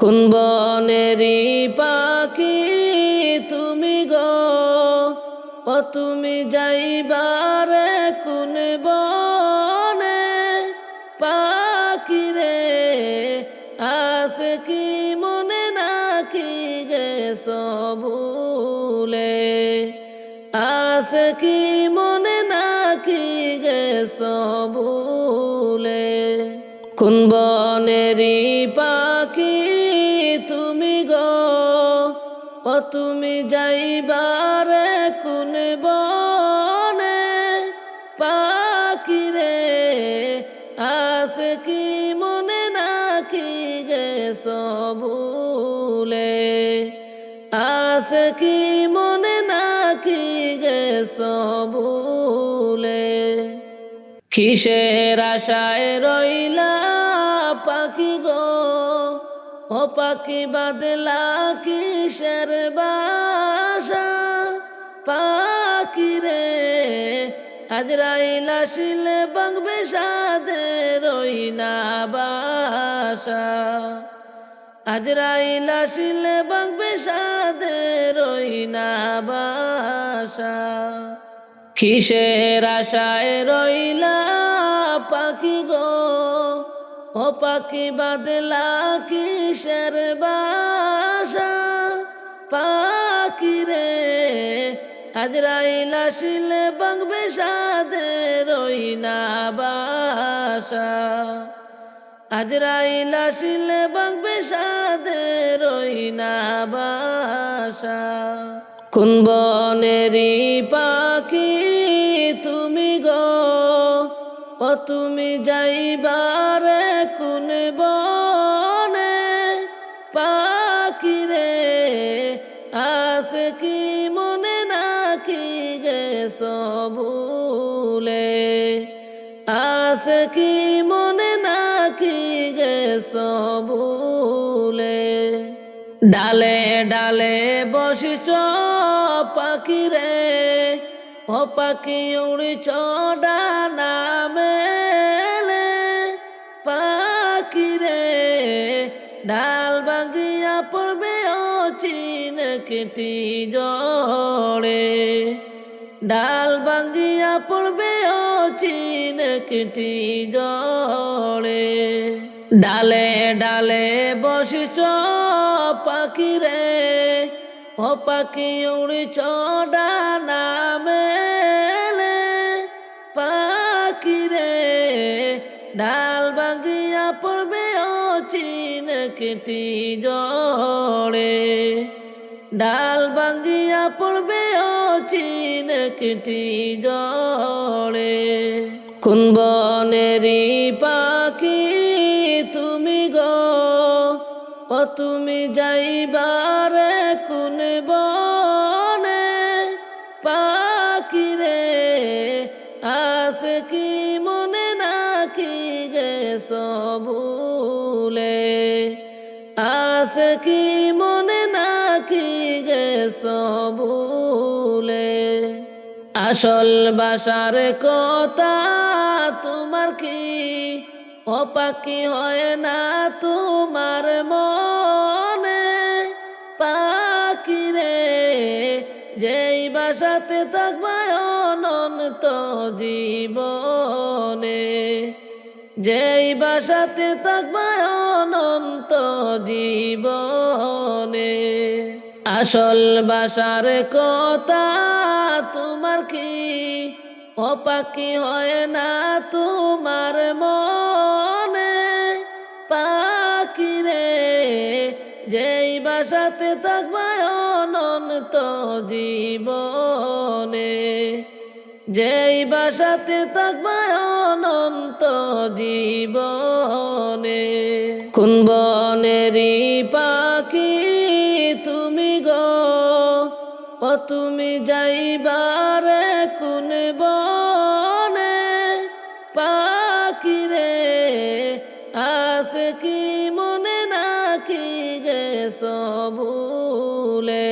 কোন বনেরই পাখি তুমি গো, ও তুমি যাইবারে কোন বনে? পাখি রে আছে কি মনে নাকি গেছো ভুলে? আছে কি মনে নাকি গেছো ভুলে? কোন বনেরই পাখি তুমি গো, ও তুমি যাইবারে কোন বনে? পাখি রে আছে কি মনে নাকি গেছো ভুলে? আছে কি মনে নাকি গেছো ভুলে? কিসের আশায় রইলা পাখি গো, ও পাখি বাদলা কিসের বাসা? পাখি রে আজরাইল আসিলে বাংবে সাদে রইনা বাসা। আজরাইল আসিলে বাংবে সাদে রইনা বাসা। কিসের আশায় রইলা পাখি গো, ও পাখি বাদলা কিসের বাসা? পাখি রে আজরাইল আসিলে বাংবে সাদে রইনা বাসা। আজরাইল আসিলে বাংবে সাদে রইনা বাসা। কোন বনেরই পাখি তুমি গো, ও তুমি যাইবারে কোন বনে? পাখি রে আছে কি মনে নাকি গেছো ভুলে? আছে কি মনে নাকি গেছো ভুলে? ডালে ডালে বসিছ পাখি রে, ও পাখি উড়িছ ডানা মেলে। পাখি রে ডাল ভাঙিয়া পড়বে অচিন কেটি জড়ে। ডাল ভাঙিয়া পড়বে অচিন কেটি জড়ে। ডালে ডালে বসিছ পাখি রে, ও পাখি উড়িছ ডানা মেলে। পাখি রে ডাল ভাঙিয়া পড়বে অচিন কেটি জড়ে। ডাল ভাঙিয়া পড়বে অচিন কেটি জড়ে। কোন বনেরই পাখি তুমি গো, ও তুমি যাইবারে কোন বনে? পাখি রে আছে কি মনে নাকি গেছো ভুলে? আছে কি মনে নাকি গেছো ভুলে? আসল বাসার কথা তোমার কি, ও পাখি হয় না তোমার মনে? পাখি রে যেই বাসাতে থাকবা অনন্ত জীবনে। যেই বাসাতে থাকবা অনন্ত জীবনে। আসল বাসার কথা তোমার কি, ও পাখি হয় না তোমার মনে? পাখি রে যেই বাসাতে থাকবা অনন্ত জীবনে। যেই বাসাতে থাকবা অনন্ত জীবনে। কোন বনেরই পাখি তুমি গো, ও তুমি যাইবারে কোন বনে? পাখি রে আছে কি মনে নাকি গেছো ভুলে?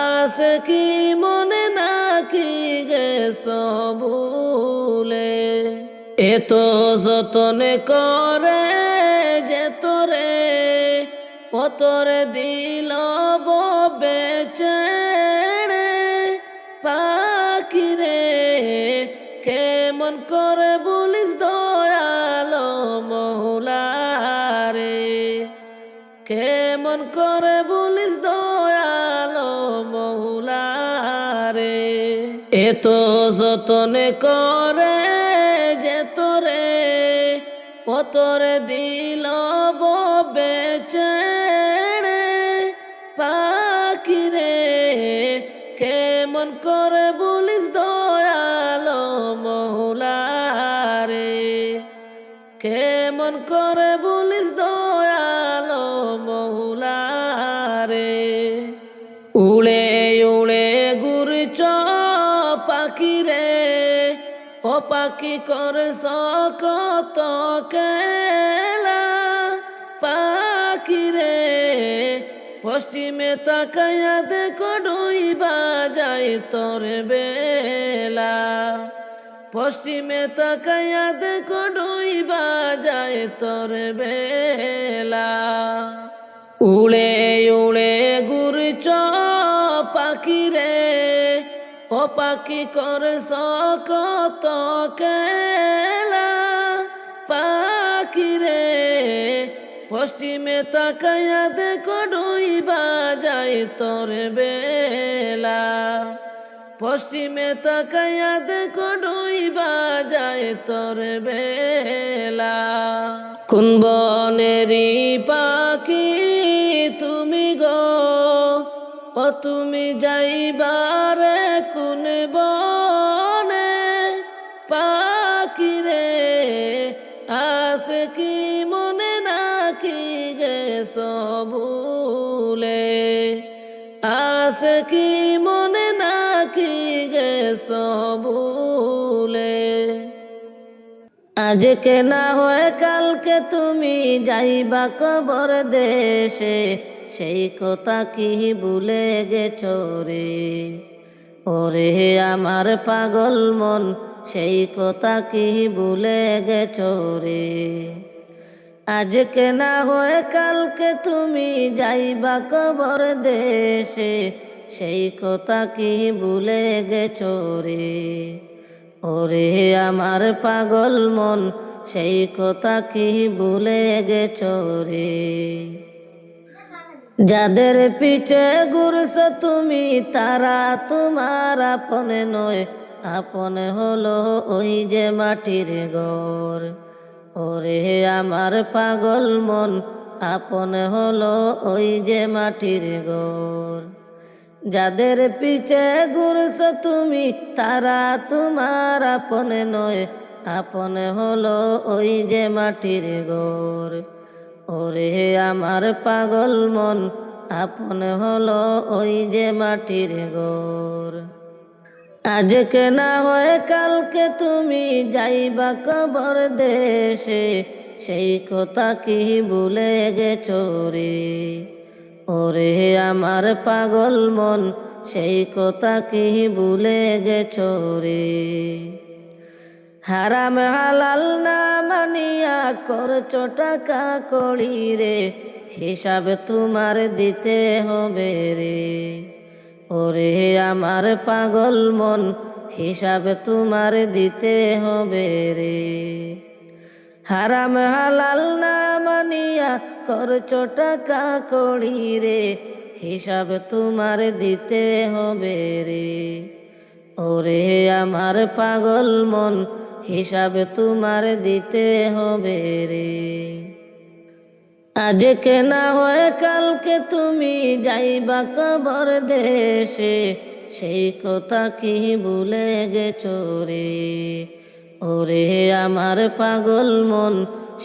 আছে কি মনে নাকি গেছো ভুলে? এত যতনে করে যে তোরে পতরে দিল বেচেড়ে পাখি রে কেমন করে বলিস দয়ালো মৌলা রে কেমন করে বলিস দয়ালো মৌলা রে এত যতনে করে যে তোরে পতরে দিল বেচেড়ে পাখি রে কেমন করে বলিস দয়ালো মৌলা রে কেমন করে বলিস দয়ালো মৌলা রে উড়ে উড়ে ঘুরছ পাখি রে ও পাখি করে কত খেলা পাখি রে পশ্চিমে তাকাইয়া দেখো ডুইবা যায় তোর বেলা পশ্চিমে তাকাইয়া দেখো ডুইবা যায় তোর বেলা উড়ে উড়ে ঘুরছ পাখি রে ও পাখি করে কত খেলা পাখি রে পশ্চিমে তাকাইয়া দেখো ডুইবা যায় তোর বেলা পশ্চিমে তাকাইয়া দেখো ডুইবা যায় তোর বেলা কোন বনেরি পাখি তুমি গো ও তুমি যাইবারে কোন বনে পাখি রে আছে কি মনে নাকি গেছ ভুলে আছে কি মনে নাকি গেছ ভুলে আজকে না হয় কালকে তুমি যাইবা কবর দেশে সেই কথা কি ভুলে গেছো রে ওরে আমার পাগল মন সেই কথা কি ভুলে গেছো রে আজকে না হয় কালকে তুমি যাইবা কবর দেশে সেই কথা কি ভুলে গেছো রে ওরে আমার পাগল মন সেই কথা কি ভুলে গেছো রে যাদের পিছে ঘুরছ তুমি তারা তোমার আপনে নয় আপনে হলো ওই যে মাটির ঘর ওরে আমার পাগল মন আপনে হলো ওই যে মাটির ঘর যাদের পিছে ঘুরছ তুমি তারা তোমার আপনে নয় আপনে হলো ওই যে মাটির ঘর ওরে আমার পাগল মন আপনে হলো ওই যে মাটির ঘর আজকে না হয় কালকে তুমি যাইবা কবর দেশে সেই কথা কি ভুলে গেছো রে ওরে আমার পাগল মন সেই কথা কি ভুলে গেছো রে হারাম হালাল না মানিয়া করছো টাকা কড়ি রে হিসাব তোমার দিতে হবে রে ওরে আমার পাগল মন হিসাব তোমার দিতে হবে রে হারাম হালাল না মানিয়া করছো টাকা কড়ি রে হিসাব তোমার দিতে হবে রে ওরে আমার পাগল মন হিসাব তোমার দিতে হবে রে আজকে না হয় কালকে তুমি যাইবা কবর দেশে সেই কথা কি ভুলে গেছো রে ওরে আমার পাগল মন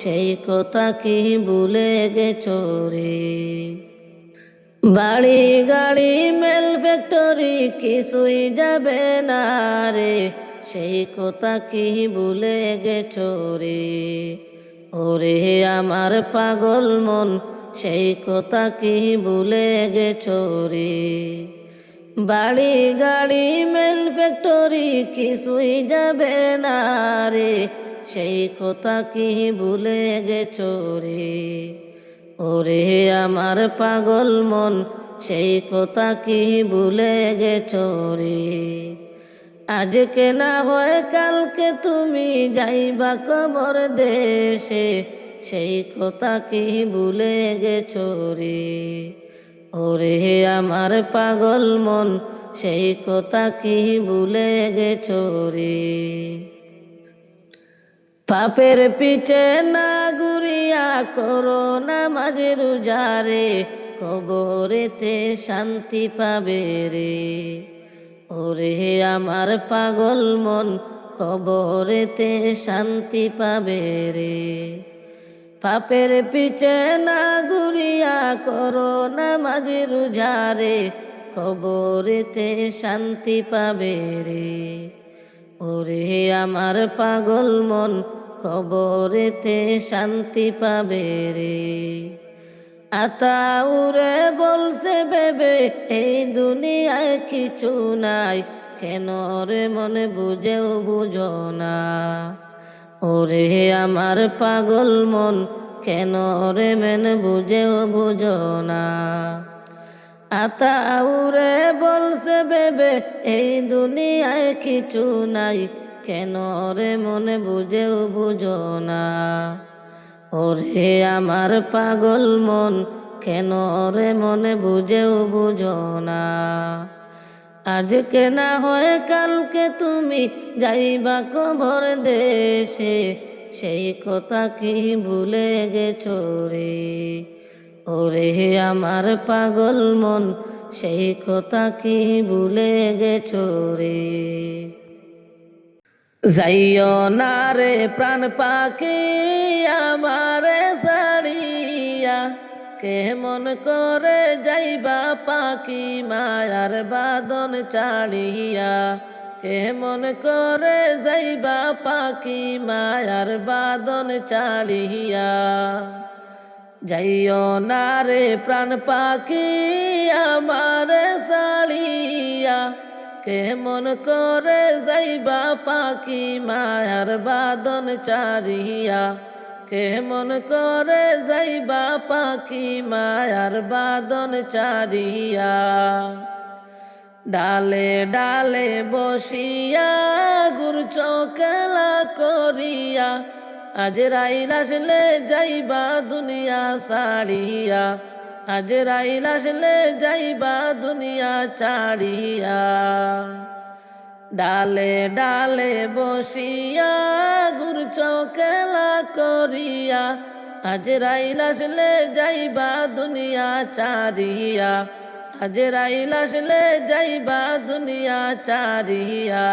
সেই কথা কি ভুলে গেছো রে বাড়ি গাড়ি মেল ফ্যাক্টরি কিছুই যাবে না রে সেই কথা কি ভুলে গেছো রে ওরে আমার পাগল মন সেই কথা কি ভুলে গেছো রে বাড়ি গাড়ি মেল ফ্যাক্টরি কিছুই যাবে না রে সেই কথা কি ভুলে গেছো রে ওরে আমার পাগল মন সেই কথা কি ভুলে গেছো রে। আজকে না হয় কালকে তুমি যাইবা কবর দেশে, সেই কথা কি ভুলে গেছো রে। ওরে আমার পাগল মন সেই কথা কি ভুলে গেছো রে। পাপের পিছে না ঘুরিয়া করো নামাজ রোজারে, কবরেতে শান্তি পাবে রে। ওরে আমার পাগল মন কবরেতে শান্তি পাবে রে। পাপের পিছে না ঘুরিয়া করো নামাজ রোজারে, কবরেতে শান্তি পাবে রে। ওরে আমার পাগল মন কবরেতে শান্তি পাবে রে। আতাউরে বলছে বেবে এই দুনিয়ায় কিছু নাই, কেন রে মনে বুঝেও বুঝো না। ওরে আমার পাগল মন কেন রে মনে বুঝেও বুঝো না। আতাউরে বলছে বেবে এই দুনিয়ায় কিছু নাই, কেন রে মনে বুঝেও বুঝো না। ওরে আমার পাগল মন কেন রে মনে বুঝেও বুঝো না। আজকে না হয় কালকে তুমি যাইবা কবর দেশে, সেই কথা কি ভুলে গেছো রে। ওরে আমার পাগল মন সেই কথা কি ভুলে গেছো রে। যাইও না রে প্রাণ পাখি আমারে ছাড়িয়া, কেমন করে যাইবা পাখি মায়ার বাদন চাড়িয়া। কেমন করে যাইবা পাখি মায়ার বাদন চাড়িয়া। যাইও না রে প্রাণ পাখি আমারে ছাড়িয়া, কেমন করে যাইবা পাখি মায়ার বাদন চারিয়া। কেমন করে যাইবা পাখি মায়ার বাদন চারিয়া। ডালে ডালে বসিয়া ঘুরছ খেলা করিয়া, আজরাইল আসলে যাইবা দুনিয়া ছাড়িয়া। আজরাইল আসলে যাইবা দুনিয়া ছাড়িয়া। ডালে ডালে বসিয়া ঘুরছ খেলা করিয়া, আজরাইল আসলে যাইবা দুনিয়া ছাড়িয়া। আজরাইল আসলে যাইবা দুনিয়া ছাড়িয়া।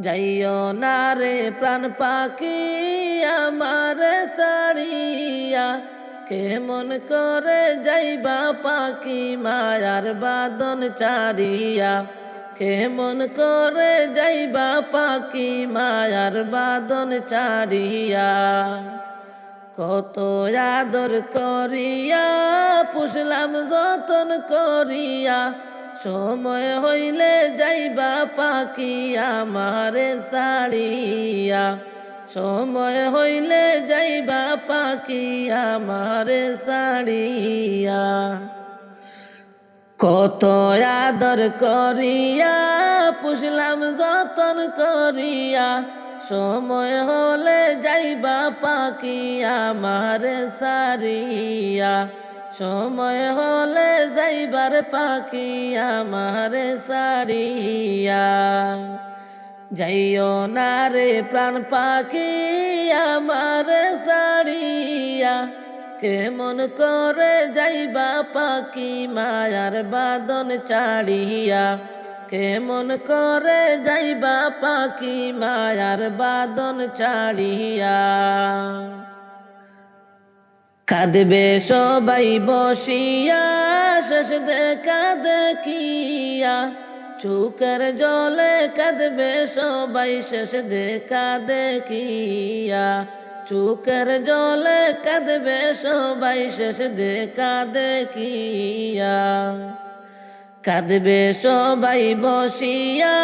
যাইও না রে প্রাণ পাখি আমারে ছাড়িয়া, কেমন করে যাইবা পাখি মায়ার বাদন চারিয়া। কেমন করে যাইবা পাখি মায়ার বাদন চারিয়া। কত আদর করিয়া পুষলাম যতন করিয়া, সময় হইলে যাইবা পাখি আমারে ছাড়িয়া। সময় হইলে যাইবা পাখি আমারে ছাড়িয়া। কত আদর করিয়া পুষলাম যতন করিয়া, সময় হলে যাইবা পাখি আমারে ছাড়িয়া। সময় হলে যাইবার পাখি আমারে ছাড়িয়া। যাইও না রে প্রাণ পাখি আমারে ছাড়িয়া, কেমন করে যাইবা পাখি মায়ার বাদন চাড়িয়া। কেমন করে যাইবা পাখি মায়ার বাদন চাড়িয়া। কাঁদবে সবাই বসিয়া শেষ দেখা দেখিয়া, চোখের জলে কাঁদবে সবাই শেষ দেখা দেখিয়া। চোখের জলে কাঁদবে সবাই শেষ দেখা দেখিয়া। কাঁদবে সবাই বসিয়া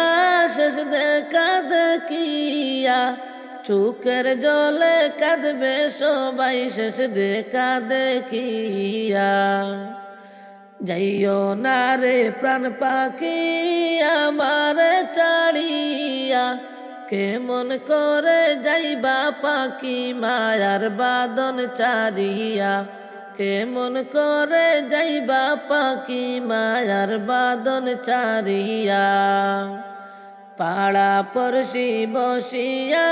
শেষ দেখা দেখিয়া, চোখের জলে কাঁদবে সবাই শেষ দেখা দেখিয়া। যাইও না রে প্রাণ পাখি আমার ছাড়িয়া, কেমন করে যাইবা পাখি মায়ার বাঁধন ছাড়িয়া, কেমন করে যাইবা পাখি মায়ার বাঁধন ছাড়িয়া। পাড়া পড়শি বসিয়া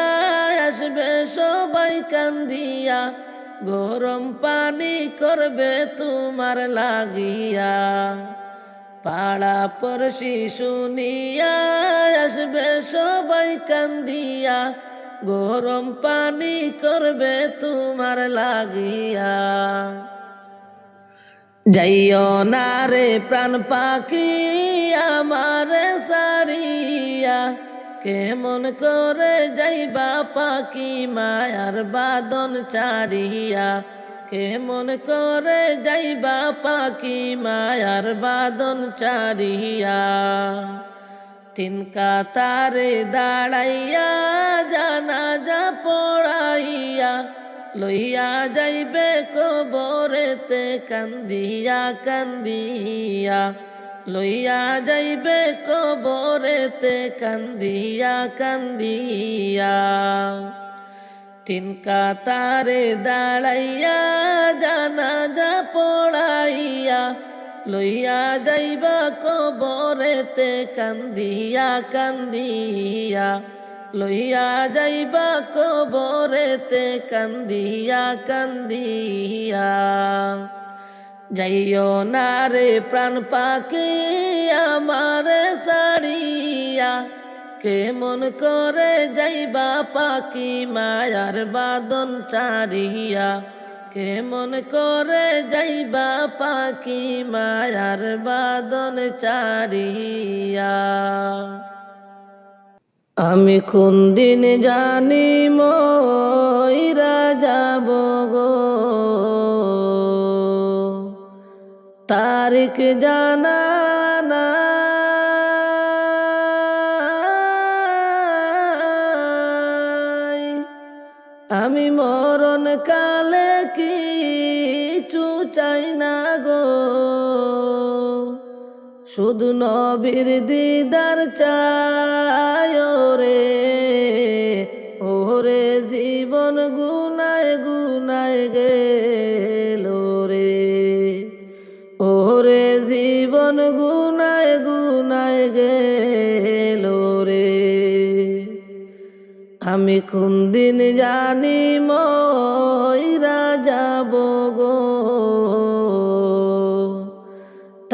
আসবে সবাই কান্দিয়া, গরম পানি করবে তোমার লাগিয়া। পাড়া পড়শি শুনিয়া আসবে সবাই কান্দিয়া, গরম পানি করবে তোমার লাগিয়া। যাইও না রে প্রাণ পাখি আমার সারিয়া, কেমন করে যাইবা পাখি মায়ার বাঁধন ছাড়িয়া, কেমন করে যাইবা পাখি মায়ার বাঁধন ছাড়িয়া। তিন কাতারে দাঁড়াইয়া জানাজা পড়াইয়া, লইয়া যাইবে কবরেতে কান্দিয়া কান্দিয়া, লইয়া যাইবে কবরেতে কান্দিয়া কান্দিয়া। তিন কাতারে দাঁড়াইয়া জানাজা পড়াইয়া, লইয়া যাইবা কবরেতে কান্দিয়া কান্দিয়া, লইয়া যাইবা কবরেতে কান্দিয়া কান্দিয়া। যাইও না রে প্রাণ পাখি আমার ছাড়িয়া, কেমন করে যাইবা পাখি মায়ার বাঁধন ছাড়িয়া, কেমন করে যাইবা পাখি মায়ার বাঁধন ছাড়িয়া। আমি কোন দিন জানি মইরা যাব গো, তারিখ জানা নাই। আমি মরণ কালে কিছু চাই না গো, শুধু নবীর দিদার চাই রে। ওরে জীবন গুনায় গুনায় গেল রে, ওরে জীবন গুনায় গুনায় গেল রে। আমি কোন দিন জানি মইরা যাব গো,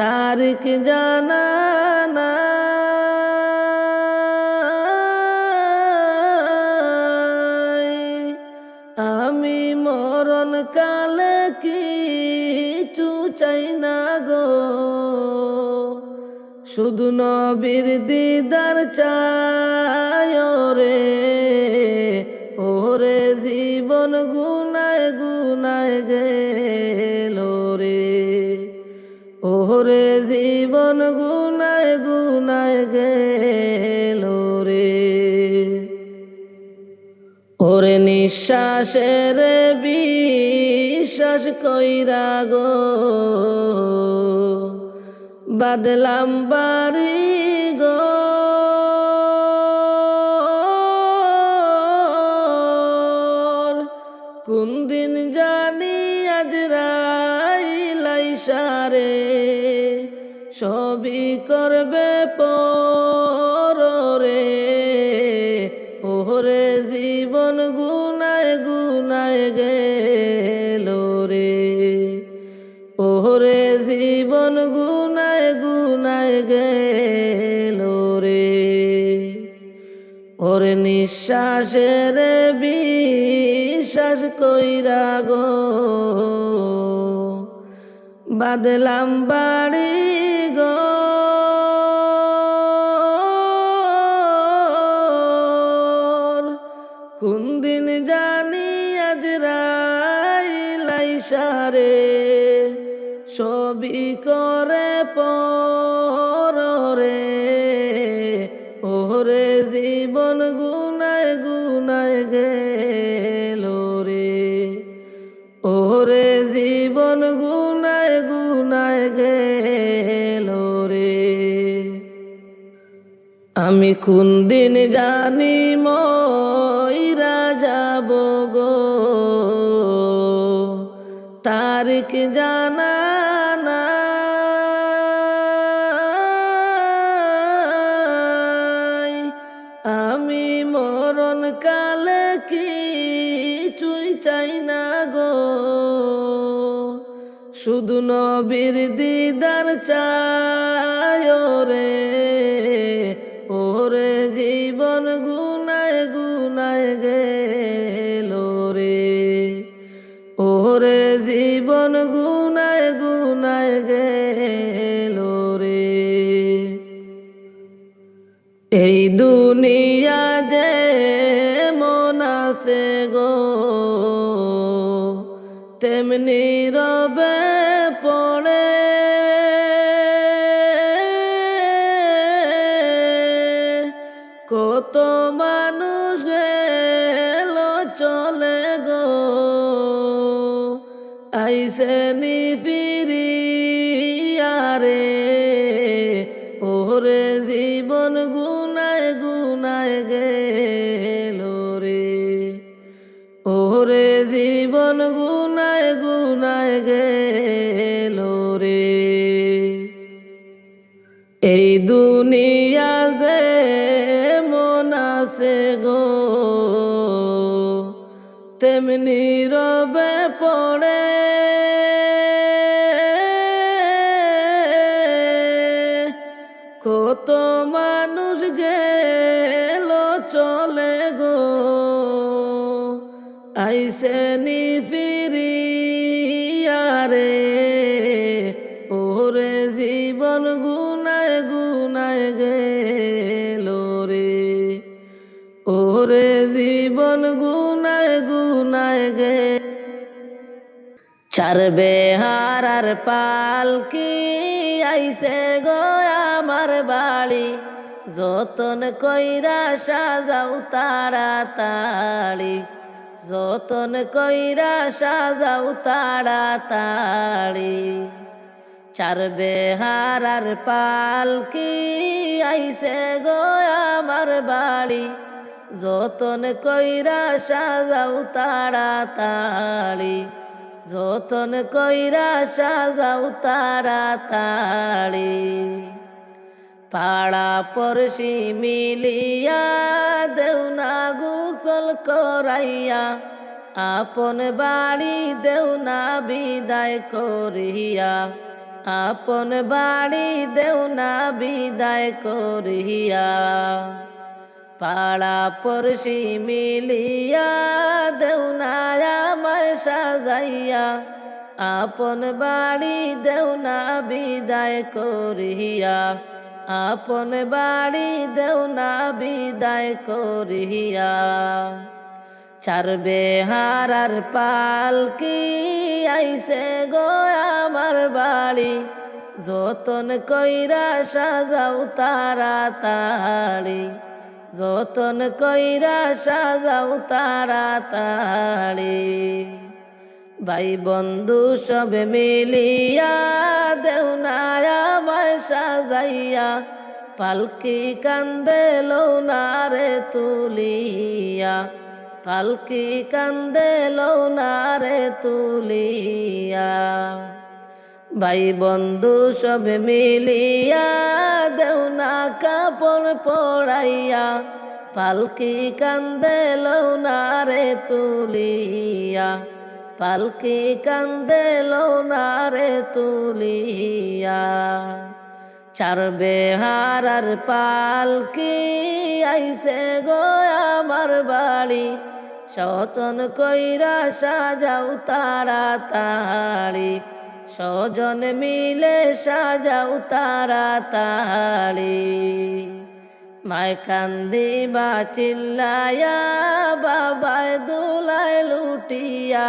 তারিখ জানা নাই। আমি মরণ কালে কিছু চাই না গো, শুধু নবীর দিদার চাই রে। ওরে জীবন গুনায় গুনায় গেল রে, ওরে জীবন গুনায় গুনায় গেল রে। ওরে নিঃশ্বাসের বিশ্বাস কইরা গো, বাদলাম বাড়ি গো। কোন দিন জানি আজরাইল আইসা রে, সবই করবে পর রে। ওরে জীবন গুনায় গুনায় গেল রে, ওরে জীবন গুনায় গুনায় গেল রে। ওরে নিঃশ্বাসের বিশ্বাস কইরা গো, বাদলাম বাড়ি গো। কোন দিন জানি আজরাইল আইসা রে, সবই করে পর রে। ওরে জীবন গুনায় গুনায় গে গুনায় গুনায় গেল রে। আমি কোন দিন জানি মইরা যাব গো, তারিখ জানা নাই। আমি মরণ কালে কিছুই চাই না গো, শুধু নবীর দিদার চাই রে। ওরে জীবন গুনায় গুনায় গেল রে। ওরে জীবন গুনায় গুনায় গেল রে। এই দুনিয়া যে মন আছে গো, তেমনি রবে পড়ে। কত মানুষ গেল চলে গো, আইসে নি ফিরিয়া রে। ওরে জীবন গুনায় গুনায় গেল রে। ওরে জীবন গুনায় গুনায় গেল রে। এই দুনিয়া যে মন আছে গো, তেমনি রবে পড়ে। কত মানুষ গেল চলে গো, আইসে নি ফিরিয়া রে। ওরে জীবন গুনায় গুনায় গেল রে। ওরে জীবন গুনায় গুনায় গেল। ছাড়বে হারার পালকি আইসে গো আমার বাড়ি, যতন কইরা সাজাও তাড়াতাড়ি। যতন কইরা সাজাও তাড়াতাড়ি। ছাড়বে হারার পালকি আইসে গো আমার বাড়ি, যতন কইরা সাজাও তাড়াতাড়ি। যতন কইরা সাজাও তাড়াতাড়ি। পাড়া পড়শি মিলিয়া দেও না গোসল করাইয়া, আপন বাড়ি দেও না বিদায় করিয়া। আপন বাড়ি দেও না বিদায় করিয়া। পাড়া পড়শি মিলিয়া দেও না আমায় সাজাইয়া, আপন বাড়ি দেও না বিদায় করিয়া। আপন বাড়ি দেও না বিদায় করিয়া। ছাড়বে হারার পালকি আইসে গো আমার বাড়ি, যতন কইরা সাজাও তাড়াতাড়ি। যতন কইরা সাজাও তাড়াতাড়ি। ভাই বন্ধু সব মিলিয়া দেও না আমায় সাজাইয়া, পালকি কান্দে লৌনা রে তুলিয়া। পালকি কান্দে লৌনা রে তুলিয়া। ভাই বন্ধু সব মিলিয়া দেও না কাপড় পরাইয়া, পালকি কান্দে লৌনা রে তুলিয়া। পালকি কান্দে লৌনা রে তুলিয়া। ছাড়বে হারার পালকি আইসে গো আমার বাড়ি, যতন কইরা সাজাও তাড়াতাড়ি। স্বজন মিলে সাজাও তাড়াতাড়ি। মায় কান্দিবা চিল্লায়া, বাবায় দুলায় লুটিয়া।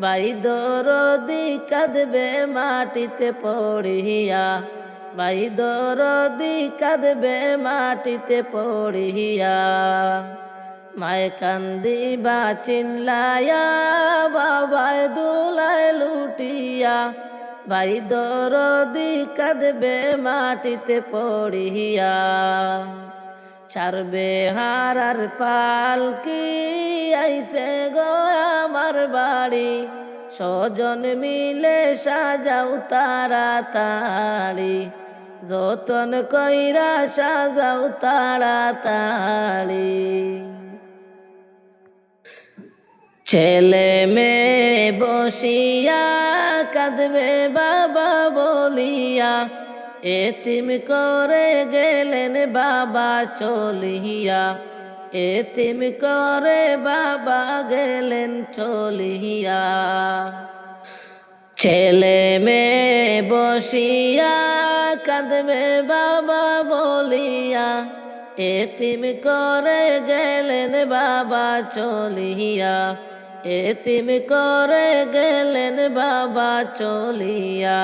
ভাই দরদি কাঁদবে মাটিতে পড়িয়া। ভাই দরদি কাঁদবে মাটিতে পড়িয়া। মায় কান্দিবা চিল্লায়া, বাবায় দুলায় লুটিয়া। ভাই দরদি কাঁদবে মাটিতে পড়িয়া, ছাড়বে হারার পালকি আইছে গো আমার বাড়ি, স্বজন মিলে সাজাও তাড়াতাড়ি, যতন কইরা সাজাও তাড়াতাড়ি। ছেলে মেয়ে বসিয়া কাঁদবে বাবা বলিয়া, এতিম করে গেলেন বাবা চলিয়া, এতিম করে বাবা গেলেন চলিয়া। ছেলে মেয়ে বসিয়া কাঁদবে বাবা বলিয়া, এতিম করে গেলেন বাবা চলিয়া, এতিম করে গেলেন বাবা চলিয়া।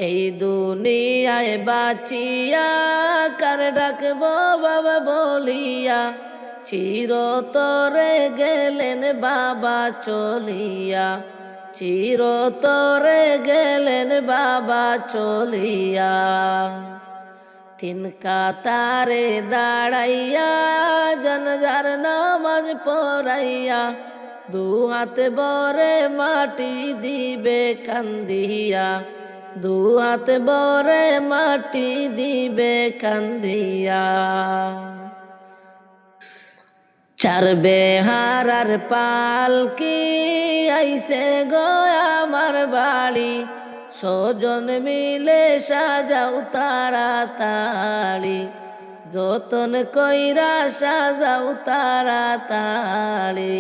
এই দুনিয়ায় বাঁচিয়া কার ডাকবো বাবা বলিয়া, চিরতরে গেলেন বাবা চলিয়া, চিরতরে গেলেন বাবা চলিয়া। তিন কাতারে দাঁড়াইয়া জানাজার নামাজ পড়াইয়া, দু হাতে বরে মাটি দিবে কান্দিয়া, দু হাতে বরে মাটি দিবে কান্দিয়া। ছাড়বে হারার পালকি আইছে গো আমার বাড়ি, স্বজন মিলে সাজাও তাড়াতাড়ি, যতন কইরা সাজাও তাড়াতাড়ি।